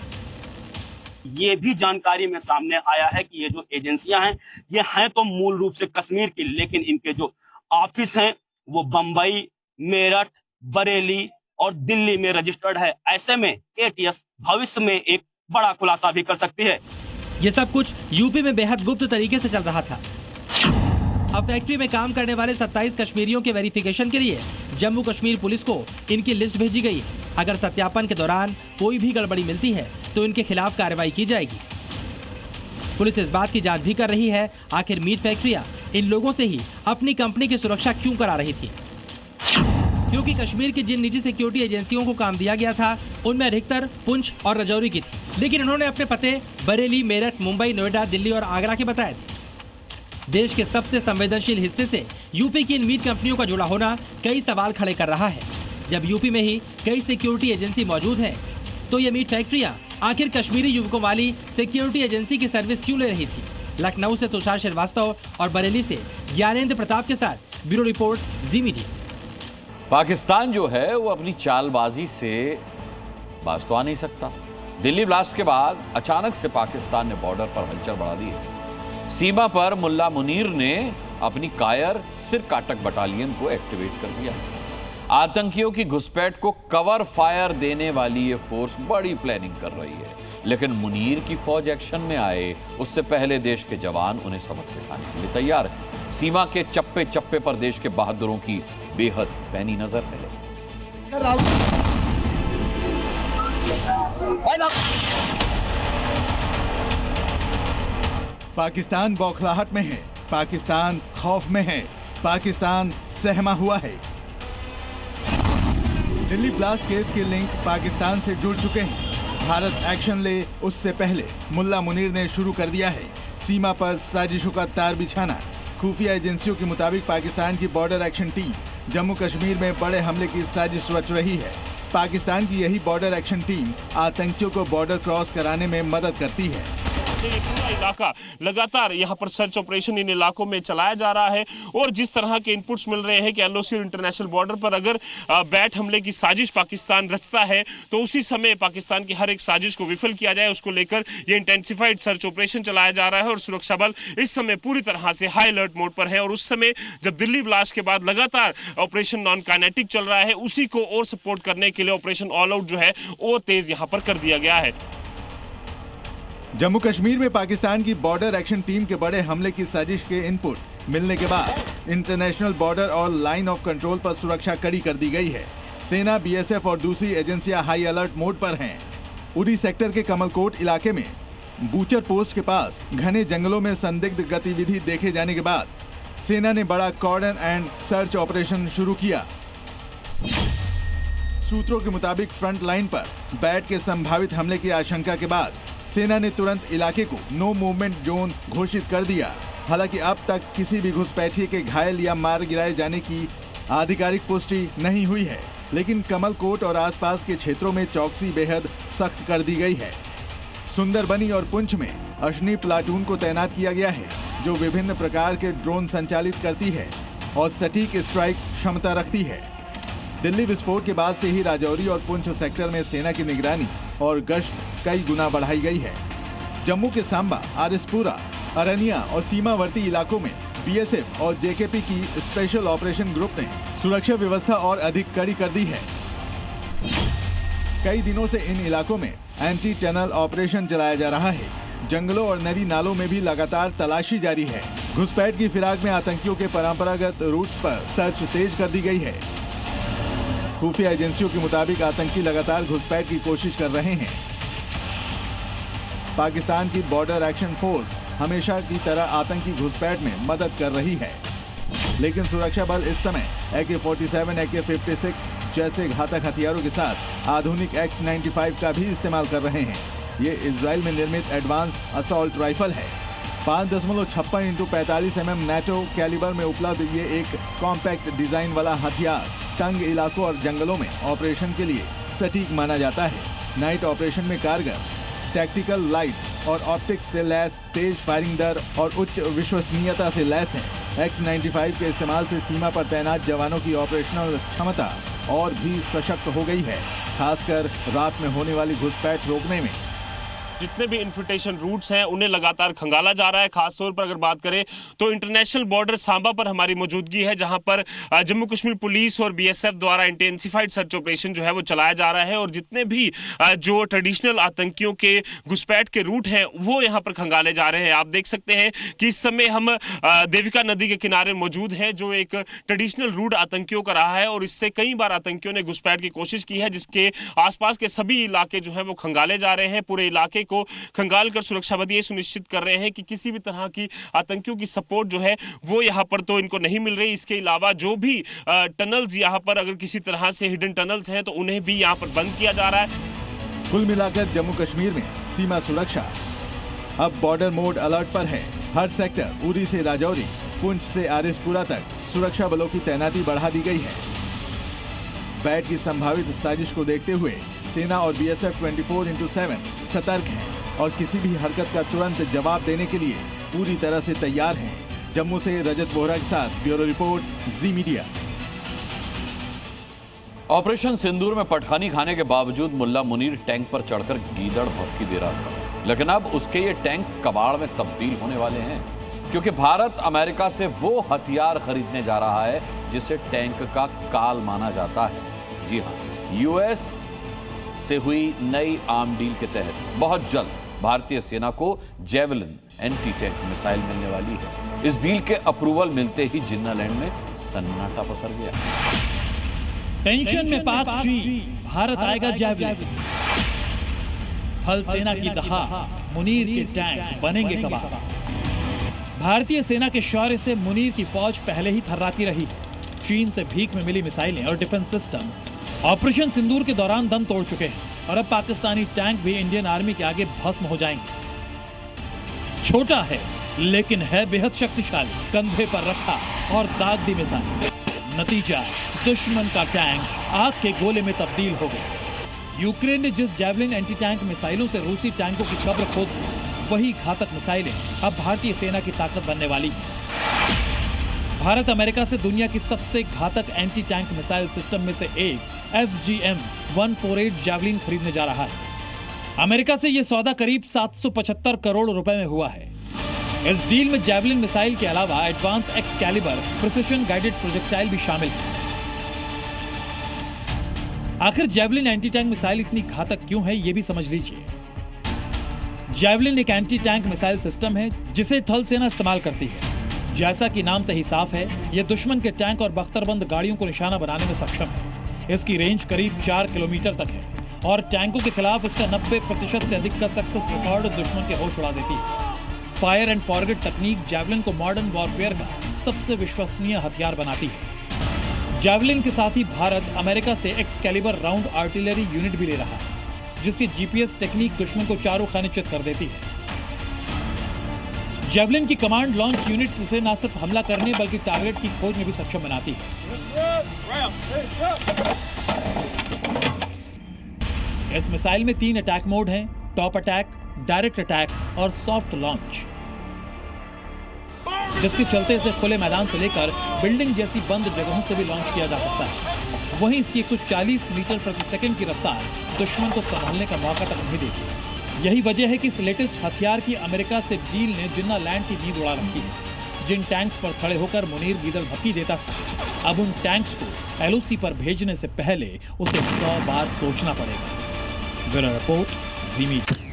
ये भी जानकारी में सामने आया है कि ये जो एजेंसियां हैं ये हैं तो मूल रूप से कश्मीर की, लेकिन इनके जो ऑफिस हैं वो बंबई, मेरठ, बरेली और दिल्ली में रजिस्टर्ड है। ऐसे में एटीएस भविष्य में एक बड़ा खुलासा भी कर सकती है। ये सब कुछ यूपी में बेहद गुप्त तरीके से चल रहा था। अब फैक्ट्री में काम करने वाले 27 कश्मीरियों के वेरिफिकेशन के लिए जम्मू कश्मीर पुलिस को इनकी लिस्ट भेजी गई है। अगर सत्यापन के दौरान कोई भी गड़बड़ी मिलती है तो इनके खिलाफ कार्रवाई की जाएगी। पुलिस इस बात की जांच भी कर रही है आखिर मीट फैक्ट्रियां इन लोगों से ही अपनी कंपनी की सुरक्षा क्यों करा रही थी, क्योंकि कश्मीर की जिन निजी सिक्योरिटी एजेंसियों को काम दिया गया था उनमें अधिकतर पुंछ और राजौरी की थी, लेकिन इन्होंने अपने पते बरेली, मेरठ, मुंबई, नोएडा, दिल्ली और आगरा के बताए थे। देश के सबसे संवेदनशील हिस्से से यूपी की इन मीट कंपनियों का जुड़ा होना कई सवाल खड़े कर रहा है। जब यूपी में ही कई सिक्योरिटी एजेंसी मौजूद है तो ये मीट फैक्ट्रियां आखिर कश्मीरी युवकों वाली सिक्योरिटी एजेंसी की सर्विस क्यों ले रही थी। लखनऊ से तुषार श्रीवास्तव और बरेली से ज्ञानेंद्र प्रताप के साथ bureau report, Zee media. Pakistan जो है वो अपनी चालबाजी से बाज तो आ नहीं सकता। दिल्ली ब्लास्ट के बाद अचानक से पाकिस्तान ने बॉर्डर पर हलचल बढ़ा दी है। सीमा पर मुल्ला मुनीर ने अपनी कायर सिर काटक बटालियन को एक्टिवेट कर दिया। आतंकियों की घुसपैठ को कवर फायर देने वाली ये फोर्स बड़ी प्लानिंग कर रही है, लेकिन मुनीर की फौज एक्शन में आए उससे पहले देश के जवान उन्हें सबक सिखाने के लिए तैयार है। सीमा के चप्पे चप्पे पर देश के बहादुरों की बेहद पैनी नजर है। पाकिस्तान बौखलाहट में है, पाकिस्तान खौफ में है, पाकिस्तान सहमा हुआ है। दिल्ली ब्लास्ट केस के लिंक पाकिस्तान से जुड़ चुके हैं। भारत एक्शन ले उससे पहले मुल्ला मुनीर ने शुरू कर दिया है सीमा पर साजिशों का तार बिछाना। खुफिया एजेंसियों के मुताबिक पाकिस्तान की border action team Jammu Kashmir में बड़े हमले की साजिश रच रही है। पाकिस्तान की यही बॉर्डर एक्शन टीम आतंकियों को बॉर्डर क्रॉस कराने में मदद करती है। ये पूरा इलाका लगातार यहाँ पर सर्च ऑपरेशन इन इलाकों में चलाया जा रहा है और जिस तरह के इनपुट्स मिल रहे हैं कि एलओसी और इंटरनेशनल बॉर्डर पर अगर बैट हमले की साजिश पाकिस्तान रचता है तो उसी समय पाकिस्तान की हर एक साजिश को विफल किया जाए, उसको लेकर ये इंटेंसिफाइड सर्च ऑपरेशन चलाया जा रहा है और सुरक्षा बल इस समय पूरी तरह से हाई अलर्ट मोड पर है। और उस समय जब दिल्ली ब्लास्ट के बाद लगातार ऑपरेशन नॉन काइनेटिक चल रहा है, उसी को और सपोर्ट करने के लिए ऑपरेशन ऑल आउट जो है और तेज यहाँ पर कर दिया गया है। जम्मू कश्मीर में पाकिस्तान की बॉर्डर एक्शन टीम के बड़े हमले की साजिश के इनपुट मिलने के बाद इंटरनेशनल बॉर्डर और लाइन ऑफ कंट्रोल पर सुरक्षा कड़ी कर दी गई है। सेना, बीएसएफ और दूसरी एजेंसियां हाई अलर्ट मोड पर हैं। उरी सेक्टर के कमलकोट इलाके में बूचर पोस्ट के पास घने जंगलों में संदिग्ध गतिविधि देखे जाने के बाद सेना ने बड़ा कॉर्डन एंड सर्च ऑपरेशन शुरू किया। सूत्रों के मुताबिक फ्रंट लाइन पर बैट के संभावित हमले की आशंका के बाद सेना ने तुरंत इलाके को नो मूवमेंट जोन घोषित कर दिया। हालांकि अब तक किसी भी घुसपैठिए के घायल या मार गिराए जाने की आधिकारिक पुष्टि नहीं हुई है, लेकिन कमलकोट और आसपास के क्षेत्रों में चौकसी बेहद सख्त कर दी गई है। सुंदरबनी और पुंछ में अश्नी प्लाटून को तैनात किया गया है, जो विभिन्न प्रकार के ड्रोन संचालित करती है और सटीक स्ट्राइक क्षमता रखती है। दिल्ली विस्फोट के बाद से ही राजौरी और पुंछ सेक्टर में सेना की निगरानी और गश्त कई गुना बढ़ाई गई है। जम्मू के सांबा, आरएसपुरा, अरनिया और सीमावर्ती इलाकों में बीएसएफ और जेकेपी की स्पेशल ऑपरेशन ग्रुप ने सुरक्षा व्यवस्था और अधिक कड़ी कर दी है। कई दिनों से इन इलाकों में एंटी टनल ऑपरेशन चलाया जा रहा है। जंगलों और नदी नालों में भी लगातार तलाशी जारी है। घुसपैठ की फिराक में आतंकियों के परंपरागत रूट्स पर सर्च तेज कर दी गई है। खुफिया एजेंसियों के मुताबिक आतंकी लगातार घुसपैठ की कोशिश कर रहे हैं। पाकिस्तान की बॉर्डर एक्शन फोर्स हमेशा की तरह आतंकी घुसपैठ में मदद कर रही है, लेकिन सुरक्षा बल इस समय AK-47, AK-56 जैसे घातक हथियारों के साथ आधुनिक X-95 का भी इस्तेमाल कर रहे हैं। ये इजराइल में निर्मित एडवांस असॉल्ट राइफल है। 5.56 × 45 mm NATO कैलिबर में उपलब्ध ये एक कॉम्पैक्ट डिजाइन वाला हथियार तंग इलाकों और जंगलों में ऑपरेशन के लिए सटीक माना जाता है। नाइट ऑपरेशन में कारगर, टैक्टिकल लाइट्स और ऑप्टिक्स से लैस, तेज फायरिंग दर और उच्च विश्वसनीयता से लैस है। X-95 के इस्तेमाल से सीमा पर तैनात जवानों की ऑपरेशनल क्षमता और भी सशक्त हो गई है, खासकर रात में होने वाली घुसपैठ रोकने में। जितने भी इन्फिल्ट्रेशन रूट्स हैं उन्हें लगातार खंगाला जा रहा है। खासतौर पर अगर बात करें तो इंटरनेशनल बॉर्डर सांबा पर हमारी मौजूदगी है, जहां पर जम्मू कश्मीर पुलिस और BSF द्वारा इंटेंसिफाइड सर्च ऑपरेशन जो है वो चलाया जा रहा है और जितने भी जो ट्रेडिशनल आतंकियों के घुसपैठ के रूट हैं वो यहाँ पर खंगाले जा रहे हैं। आप देख सकते हैं कि इस समय हम देविका नदी के किनारे मौजूद हैं, जो एक ट्रेडिशनल रूट आतंकियों का रहा है और इससे कई बार आतंकियों ने घुसपैठ की कोशिश की है, जिसके आसपास के सभी इलाके जो है वो खंगाले जा रहे हैं। पूरे इलाके को खंगाल कर सुरक्षा बल ये सुनिश्चित कर रहे हैं कि किसी भी तरह की आतंकियों की सपोर्ट जो है वो यहाँ पर तो इनको नहीं मिल रही। इसके अलावा जो भी टनल्स यहाँ पर अगर किसी तरह से हिडन टनल्स हैं तो उन्हें भी यहाँ पर बंद किया जा रहा है। कुल मिलाकर जम्मू कश्मीर में सीमा सुरक्षा अब बॉर्डर मोड अलर्ट पर है। हर सेक्टर उरी से राजौरी, पुंछ से आरिसपुरा तक सुरक्षा बलों की तैनाती बढ़ा दी गई है। बैट की संभावित साजिश को देखते हुए सेना और BSF 24/7 सतर्क है और किसी भी हरकत का तुरंत जवाब देने के लिए पूरी तरह से तैयार है। जम्मू से रजत बोहरा के साथ bureau report, Zee media. Operation सिंदूर में पटखानी खाने के बावजूद मुल्ला मुनीर टैंक पर चढ़कर गीदड़ भभकी दे रहा था, लेकिन अब उसके ये टैंक कबाड़ में तब्दील होने वाले हैं, क्योंकि भारत अमेरिका से वो हथियार खरीदने जा रहा है जिसे टैंक का काल माना जाता है। जी हाँ, US से हुई नई आर्म डील के तहत बहुत जल्द भारतीय सेना को जेवलिन एंटी टैंक मिसाइल मिलने वाली है। इस डील के अप्रूवल मिलते ही जिन्नालैंड में सन्नाटा पसर गया। टेंशन में पाक चीन, भारत आएगा जेवलिन। थल सेना की दहा, मुनीर के टैंक बनेंगे कबाब। भारतीय सेना के शौर्य से मुनीर की फौज पहले ही थर्राती रही। चीन से भीख में मिली मिसाइलें और डिफेंस सिस्टम ऑपरेशन सिंदूर के दौरान दम तोड़ चुके हैं और अब पाकिस्तानी टैंक भी इंडियन आर्मी के आगे भस्म हो जाएंगे। छोटा है लेकिन है बेहद शक्तिशाली, कंधे पर रखा और दाग दी मिसाइल। नतीजा, दुश्मन का टैंक आग के गोले में तब्दील हो गया। यूक्रेन ने जिस जेवलिन एंटी टैंक मिसाइलों से रूसी टैंकों की कब्र खोद दी, वही घातक मिसाइलें अब भारतीय सेना की ताकत बनने वाली हैं। भारत अमेरिका से दुनिया की सबसे घातक एंटी टैंक मिसाइल सिस्टम में से एक FGM-148 जेवलिन खरीदने जा रहा है। अमेरिका से यह सौदा करीब 775 करोड़ रुपए में हुआ है। इस डील में जेवलिन मिसाइल के अलावा advance Excalibur precision guided projectile भी शामिल है। आखिर जेवलिन एंटी टैंक मिसाइल इतनी घातक क्यों है, यह भी समझ लीजिए। जेवलिन एक एंटी टैंक मिसाइल सिस्टम है जिसे थल सेना इस्तेमाल करती है। जैसा कि नाम से ही साफ है, यह दुश्मन के टैंक और बख्तरबंद गाड़ियों को निशाना बनाने में सक्षम है। इसकी रेंज करीब 4 किलोमीटर तक है और टैंकों के खिलाफ इसका 90% से अधिक का सक्सेस रिकॉर्ड दुश्मन के होश उड़ा देती है। फायर एंड फॉरगेट तकनीक जेवलिन को मॉडर्न वॉरफेयर का सबसे विश्वसनीय हथियार बनाती है। जेवलिन के साथ ही भारत अमेरिका से एक्सकैलिबर राउंड आर्टिलरी यूनिट भी ले रहा है, जिसकी GPS टेक्निक दुश्मन को चारों खाने चित कर देती है। जेवलिन की कमांड लॉन्च यूनिट इसे न सिर्फ हमला करने बल्कि टारगेट की खोज में भी सक्षम बनाती है। इस मिसाइल में 3 अटैक मोड हैं: टॉप अटैक, डायरेक्ट अटैक और सॉफ्ट लॉन्च, जिसके चलते इसे खुले मैदान से लेकर बिल्डिंग जैसी बंद जगहों से भी लॉन्च किया जा सकता है। वहीं इसकी 140 मीटर प्रति सेकंड की रफ्तार दुश्मन को संभालने का मौका तक नहीं देती। यही वजह है कि इस लेटेस्ट हथियार की अमेरिका से डील ने जिन्नालैंड की नींद उड़ा रखी है। जिन टैंक्स पर खड़े होकर मुनीर गीदड़ भभकी देता था, अब उन टैंक्स को LOC पर भेजने से पहले उसे 100 बार सोचना पड़ेगा। Bureau report, Zee media.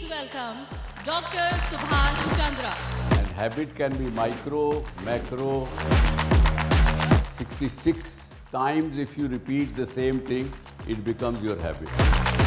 Welcome Dr. Subhash Chandra. And habit can be micro, macro. 66 times if you repeat the same thing, it becomes your habit.